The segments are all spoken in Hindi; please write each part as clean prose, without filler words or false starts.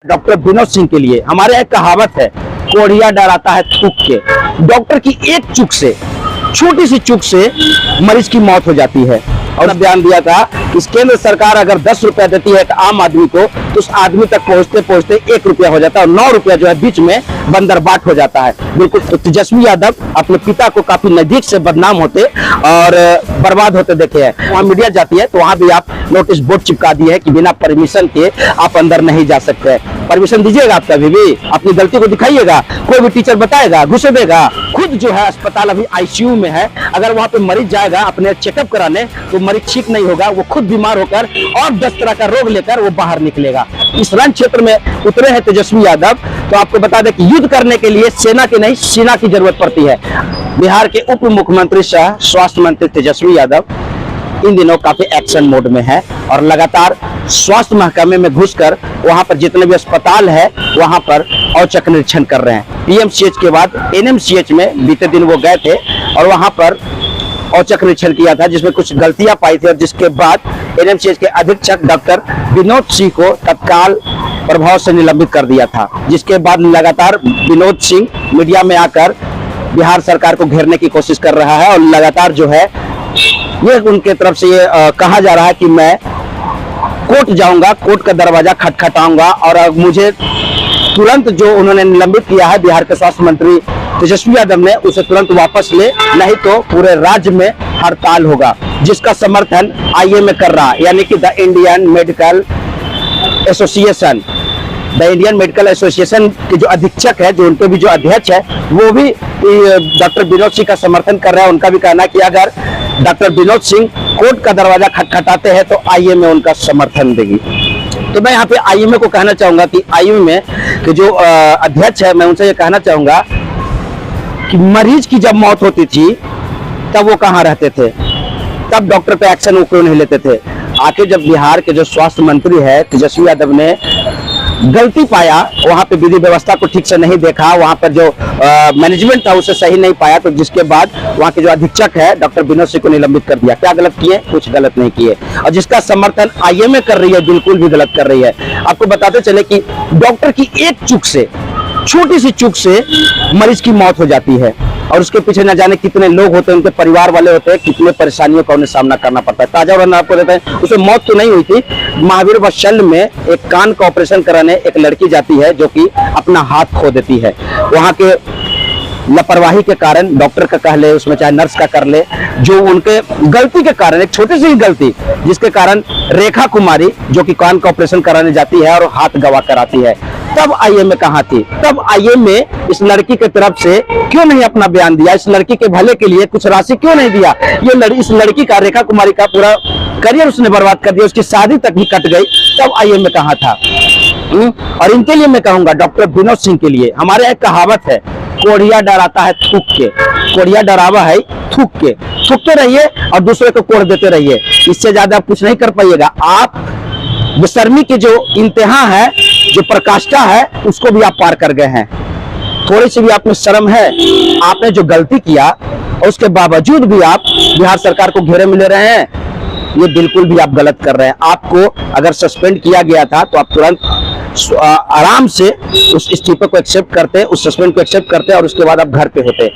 डॉक्टर विनोद सिंह के लिए हमारे एक कहावत है, कोढ़िया डराता है थूक के। डॉक्टर की एक चूक से, छोटी सी चूक से मरीज की मौत हो जाती है। और बयान दिया था कि केंद्र सरकार अगर 10 रुपया देती है एक आम आदमी को, तो उस आदमी तक पहुंचते पहुंचते 1 रुपया हो जाता है और 9 रुपया जो है बीच में बंदरबाट हो जाता है। बिल्कुल। तो तेजस्वी यादव अपने पिता को काफी नजदीक से बदनाम होते और बर्बाद होते देखे हैं। वहां मीडिया जाती है तो वहां भी आप नोटिस बोर्ड चिपका दिए है कि बिना परमिशन के आप अंदर नहीं जा सकते। परमिशन दीजिएगा आप कभी भी, अपनी गलती को दिखाइएगा, कोई भी टीचर बताएगा, घुसे देगा। खुद जो है अस्पताल अभी आईसीयू में है, अगर वहां पे मरीज जाएगा अपने चेकअप कराने तो मरीज ठीक नहीं होगा, वो खुद बीमार होकर और 10 तरह का रोग लेकर वो बाहर निकलेगा। इस रण क्षेत्र में उतरे हैं तेजस्वी यादव। तो आपको बता दें कि युद्ध करने के लिए सेना की नहीं, सेना की जरूरत पड़ती है। बिहार के उप मुख्यमंत्री सह स्वास्थ्य मंत्री तेजस्वी यादव इन दिनों काफी एक्शन मोड में है और लगातार स्वास्थ्य महकमे में घुसकर वहां पर जितने भी अस्पताल है वहां पर औचक निरीक्षण कर रहे हैं। पीएमसीएच के बाद एनएमसीएच में बीते दिन वो गए थे और वहां पर औचक निरीक्षण किया था, जिसमें कुछ गलतियां पाई थी और जिसके बाद एनएमसीएच के अधीक्षक डॉक्टर विनोद सिंह को तत्काल प्रभाव से निलंबित कर दिया था। जिसके बाद लगातार विनोद सिंह मीडिया में आकर बिहार सरकार को घेरने की कोशिश कर रहा है और लगातार जो है ये उनके तरफ से ये कहा जा रहा है कि मैं कोर्ट जाऊंगा, कोर्ट का दरवाजा खटखटाऊंगा और मुझे तुरंत जो उन्होंने निलंबित किया है बिहार के स्वास्थ्य मंत्री तेजस्वी यादव ने, उसे तुरंत वापस ले, नहीं तो पूरे राज्य में हड़ताल होगा। जिसका समर्थन आईएमए कर रहा है, यानी कि the Indian medical association. The Indian medical association के जो अधीक्षक है, जो उनके भी जो अध्यक्ष है, वो भी डॉक्टर विनोद सिंह का समर्थन कर रहा है। उनका भी कहना है कि अगर डॉक्टर विनोद सिंह कोर्ट का दरवाजा खटखटाते हैं तो आईएमए उनका समर्थन देगी। तो मैं यहाँ पे आईएमए को कहना चाहूंगा कि आईएमए के जो अध्यक्ष है, मैं उनसे ये कहना चाहूंगा कि मरीज की जब मौत होती थी तब वो कहाँ रहते थे, तब डॉक्टर पे एक्शन वो क्यों नहीं लेते थे। आके जब बिहार के जो स्वास्थ्य मंत्री है तेजस्वी यादव ने गलती पाया, वहां पे विधि व्यवस्था को ठीक से नहीं देखा, वहां पर जो मैनेजमेंट था उसे सही नहीं पाया, तो जिसके बाद वहां के जो अधीक्षक है डॉक्टर विनोद सिंह को निलंबित कर दिया। क्या गलत किए? कुछ गलत नहीं किए। और जिसका समर्थन आईएमए कर रही है, बिल्कुल भी गलत कर रही है। आपको बताते चले कि डॉक्टर की एक चूक से, छोटी सी चूक से मरीज की मौत हो जाती है और उसके पीछे न जाने कितने लोग होते हैं, उनके परिवार वाले होते हैं, कितने परेशानियों का उन्हें सामना करना पड़ता है। ताजा उदाहरण आपको देते हैं, उसे मौत तो नहीं हुई थी। महावीर वत्सल में एक कान का ऑपरेशन कराने एक लड़की जाती है जो कि अपना हाथ खो देती है। वहां के लापरवाही के कारण, डॉक्टर का कह ले, उसमें चाहे नर्स का कर ले, जो उनके गलती के कारण, एक छोटी सी ही गलती जिसके कारण रेखा कुमारी जो कि कान का ऑपरेशन कराने जाती है और हाथ गवा कर आती है, तब आईएमए कहाँ थी? तब आईएमए इस लड़की के तरफ से क्यों नहीं अपना बयान दिया? इस लड़की के भले के लिए कुछ राशि क्यों नहीं दिया? इस लड़की का, रेखा कुमारी का पूरा करियर उसने बर्बाद कर दिया, उसकी शादी तक भी कट गई, तब आईएमए कहाँ था? और इनके लिए मैं कहूंगा, डॉक्टर विनोद सिंह के लिए हमारे एक कहावत है, कोढ़िया डराता है थूक के। कोढ़िया डरावा है थूक के। थूकते रहिए और दूसरे को कोढ़ देते रहिए, इससे ज्यादा आप कुछ नहीं कर पाइएगा। आप बेशर्मी की जो इंतहा है, जो प्रकाष्ठा है, उसको भी आप पार कर गए हैं। थोड़ी सी भी आप में शर्म है? आपने जो गलती किया और उसके बावजूद भी आप बिहार सरकार को घेरे में ले रहे हैं, ये बिल्कुल भी आप गलत कर रहे हैं। आपको अगर सस्पेंड किया गया था तो आप तुरंत आराम से उस इस्तीफे को एक्सेप्ट करते, उस सस्पेंड को एक्सेप्ट करते और उसके बाद आप घर पे होते।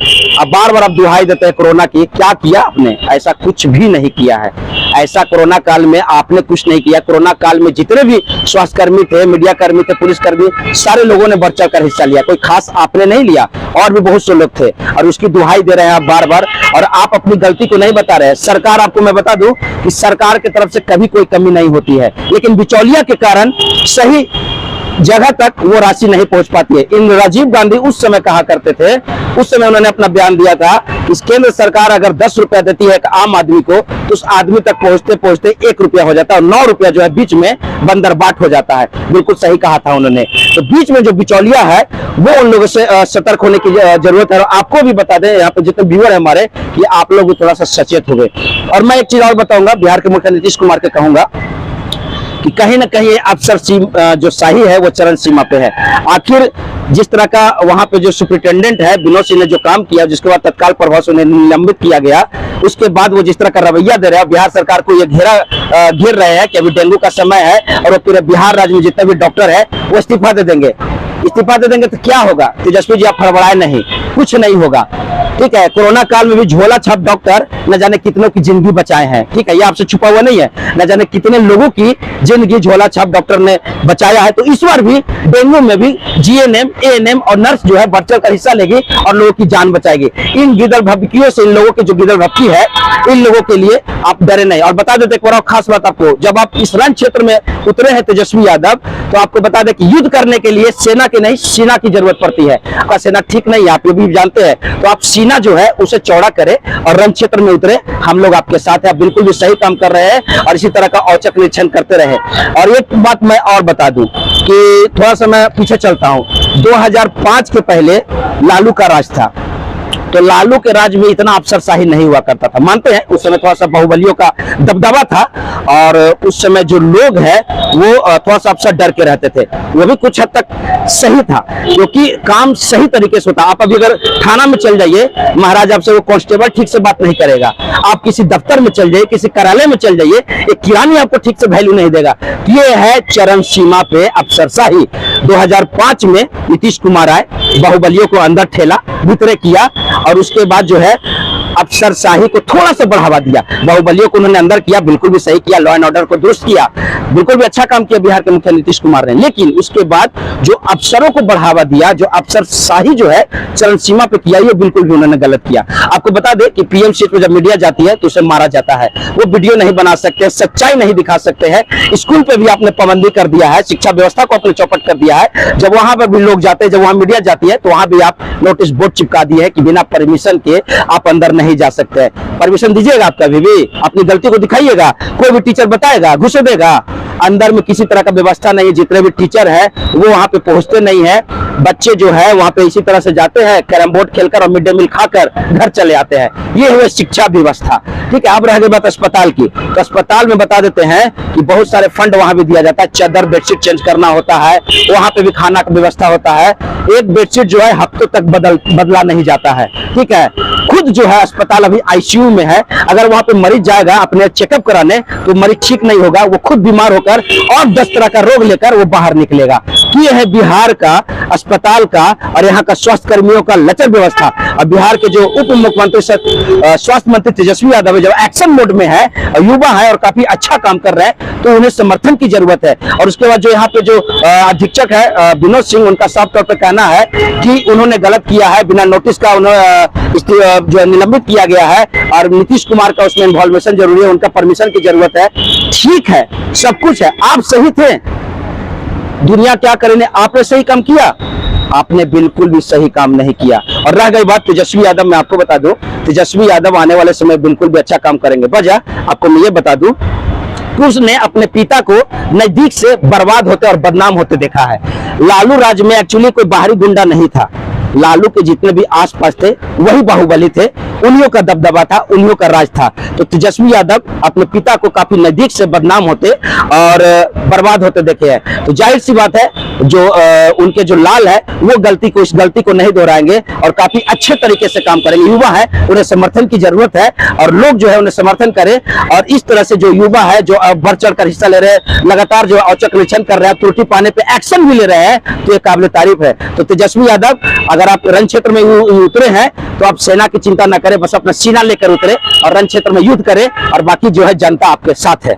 अब बार बार आप दुहाई देते हैं कोरोना की। क्या किया आपने? ऐसा कुछ भी नहीं किया है। ऐसा कोरोना काल में आपने कुछ नहीं किया। कोरोना काल में जितने भी स्वास्थ्यकर्मी थे, मीडिया कर्मी थे, पुलिसकर्मी, सारे लोगों ने बढ़ चढ़ कर हिस्सा लिया। कोई खास आपने नहीं लिया, और भी बहुत से लोग थे और उसकी दुहाई दे रहे हैं आप बार बार, और आप अपनी गलती को नहीं बता रहे। सरकार, आपको मैं बता दूं कि सरकार की तरफ से कभी कोई कमी नहीं होती है, लेकिन बिचौलिया के कारण सही जगह तक वो राशि नहीं पहुंच पाती है। इन राजीव गांधी उस समय कहा करते थे, उस समय उन्होंने अपना बयान दिया था कि केंद्र सरकार अगर 10 रुपया देती है एक आम आदमी को, तो उस आदमी तक पहुंचते पहुंचते 1 रुपया हो जाता है और 9 रुपया जो है बीच में बंदरबाट हो जाता है। बिल्कुल सही कहा था उन्होंने। तो बीच में जो बिचौलिया है वो उन लोगों से सतर्क होने की जरूरत है। और आपको भी बता दें, यहाँ पे जितने व्यूअर है हमारे, कि आप लोग भी थोड़ा सा सचेत हो गए। और मैं एक चीज और बताऊंगा, बिहार के मुख्यमंत्री नीतीश कुमार के कहूंगा कि कहीं ना कहीं अफसर जो शाही है वो चरम सीमा पे है। आखिर जिस तरह का वहां पे जो सुपरिटेंडेंट है विनोद सिंह ने जो काम किया, जिसके बाद तत्काल प्रभाव से उन्हें निलंबित किया गया, उसके बाद वो जिस तरह का रवैया दे रहे हैं, बिहार सरकार को ये घेर रहे हैं कि अभी डेंगू का समय है और वो पूरे बिहार राज्य में जितने भी डॉक्टर है वो इस्तीफा दे देंगे। इस्तीफा दे देंगे तो क्या होगा? तेजस्वी जी आप फड़फड़ाए नहीं, कुछ नहीं होगा। ठीक है, कोरोना काल में भी झोला छाप डॉक्टर न जाने कितनों की जिंदगी बचाए हैं। ठीक है, ये आपसे छुपा हुआ नहीं है, न जाने कितने लोगों की जिंदगी झोला छाप डॉक्टर ने बचाया है। तो इस बार भी डेंगू में भी जीएनएम, एएनएम और नर्स जो है बढ़ चढ़ कर हिस्सा लेगी और लोगों की जान बचाएगी। इन गिदड़ भभकियों से, इन लोगों की जो गिदड़ भभकी है, इन लोगों के लिए आप डरे नहीं। और बता देते एक बार खास बात आपको, जब आप इस रण क्षेत्र में उतरे हैं तेजस्वी यादव, तो आपको बता दें कि युद्ध करने के लिए सेना की नहीं सीना की जरूरत पड़ती है। आपका सेना ठीक नहीं है, आप ये भी जानते हैं, तो आप सीना जो है उसे चौड़ा करें और रण क्षेत्र में उतरे। हम लोग आपके साथ हैं, आप बिल्कुल भी सही काम कर रहे हैं और इसी तरह का औचक निरीक्षण करते रहे। और एक बात मैं और बता दूं कि थोड़ा सा मैं पीछे चलता हूं, 2005 के पहले लालू का राज था, तो लालू के राज में इतना अफसरशाही नहीं हुआ करता था। मानते हैं उस समय थोड़ा सा बाहुबलियों का दबदबा था और उस समय जो लोग हैं वो थोड़ा सा अफसर डर के रहते थे। वो भी कुछ हद तक सही था क्योंकि काम सही तरीके से होता। आप अभी अगर थाना में चल जाइए, महाराज आपसे वो कांस्टेबल ठीक से बात नहीं करेगा। आप किसी दफ्तर में चल जाइए, किसी कार्यालय में चल जाइए, एक किरानी आपको ठीक से वैल्यू नहीं देगा। ये है चरम सीमा पे अफसरशाही। 2005 में नीतीश कुमार आए, बाहुबलियों को अंदर ठेला, वितरे किया और उसके बाद जो है अफसरशाही को थोड़ा सा बढ़ावा दिया। बाहुबलियों को उन्होंने अंदर किया, बिल्कुल भी सही किया, लॉ एंड ऑर्डर को दुरुस्त किया, बिल्कुल भी अच्छा काम किया बिहार के मुख्यमंत्री नीतीश कुमार ने। लेकिन उसके बाद जो अफसरों को बढ़ावा दिया, जो अफसरशाही जो है चरम सीमा पे किया, ये बिल्कुल भी उन्होंने गलत किया। आपको बता दें कि पीएम सीट में जब मीडिया जाती है तो उसे मारा जाता है, वो वीडियो नहीं बना सकते, सच्चाई नहीं दिखा सकते हैं। स्कूल पे भी आपने पाबंदी कर दिया है, शिक्षा व्यवस्था को आपने चौपट कर दिया है। जब वहां पर भी लोग जाते हैं, जब वहां मीडिया जाती है, तो वहां भी आप नोटिस बोर्ड चिपका दिए है कि बिना परमिशन के आप अंदर नहीं जा सकते हैं। परमिशन दीजिएगा आप कभी भी, अपनी गलती को दिखाइएगा, कोई भी टीचर बताएगा घुसे देगा। अंदर में किसी तरह का व्यवस्था नहीं है, जितने भी टीचर है वो वहां पे पहुंचते नहीं है। बच्चे जो है वहां पे इसी तरह से जाते हैं, कैरम बोर्ड खेलकर और मिड डे मील खाकर घर चले आते हैं। ये हुए शिक्षा व्यवस्था। ठीक है, अब रह गई बात अस्पताल की, तो अस्पताल में बता देते हैं कि बहुत सारे फंड वहां भी दिया जाता है, चादर बेडशीट चेंज करना होता है, वहां पे भी खाना का व्यवस्था होता है। एक बेडशीट जो है हफ्तों तक बदला नहीं जाता है। ठीक है, खुद जो है अस्पताल अभी आईसीयू में है। अगर वहां पे मरीज जाएगा अपने चेकअप कराने तो मरीज ठीक नहीं होगा, वो खुद बीमार होकर और 10 तरह का रोग लेकर वो बाहर निकलेगा। ये है बिहार का अस्पताल का और यहाँ का स्वास्थ्य कर्मियों का लचर व्यवस्था। और बिहार के जो उप मुख्यमंत्री स्वास्थ्य मंत्री तेजस्वी यादव जब एक्शन मोड में है, युवा है और काफी अच्छा काम कर रहे हैं, तो उन्हें समर्थन की जरूरत है। और उसके बाद जो यहाँ पे जो अधीक्षक है विनोद सिंह, उनका साफ तौर पर कहना है कि उन्होंने गलत किया है, बिना नोटिस का उन्हें जो निलंबित किया गया है और नीतीश कुमार का उसमें इन्वॉल्वेशन जरूरी है, उनका परमिशन की जरूरत है। ठीक है, सब कुछ है, आप सही थे, दुनिया क्या करे, आपने सही काम किया, आपने बिल्कुल भी सही काम नहीं किया। और रह गई बात तेजस्वी यादव, मैं आपको बता दूं तेजस्वी यादव आने वाले समय बिल्कुल भी अच्छा काम करेंगे। वजह आपको मैं ये बता दूं कि उसने अपने पिता को नजदीक से बर्बाद होते और बदनाम होते देखा है। लालू राज में एक्चुअली कोई बाहरी गुंडा नहीं था, लालू के जितने भी आसपास थे वही बाहुबली थे, उन्हीं का दबदबा था, उन्हीं का राज था। तो तेजस्वी यादव अपने पिता को काफी नजदीक से बदनाम होते और बर्बाद होते देखे हैं। तो जाहिर सी बात है जो उनके जो लाल है वो इस गलती को नहीं दोहराएंगे और काफी अच्छे तरीके से काम करेंगे। युवा है, उन्हें समर्थन की जरूरत है और लोग जो है उन्हें समर्थन करें। और इस तरह से जो युवा है जो बढ़ चढ़ कर हिस्सा ले रहे हैं, लगातार जो औचक निरीक्षण कर रहे हैं, त्रुटि पाने पे एक्शन भी ले रहे हैं, तो ये काबिल तारीफ है। तो तेजस्वी यादव अगर आप रण क्षेत्र में उतरे हैं तो आप सेना की चिंता न करें, बस अपना सीना लेकर उतरे और रण क्षेत्र में युद्ध करें और बाकी जो है जनता आपके साथ है।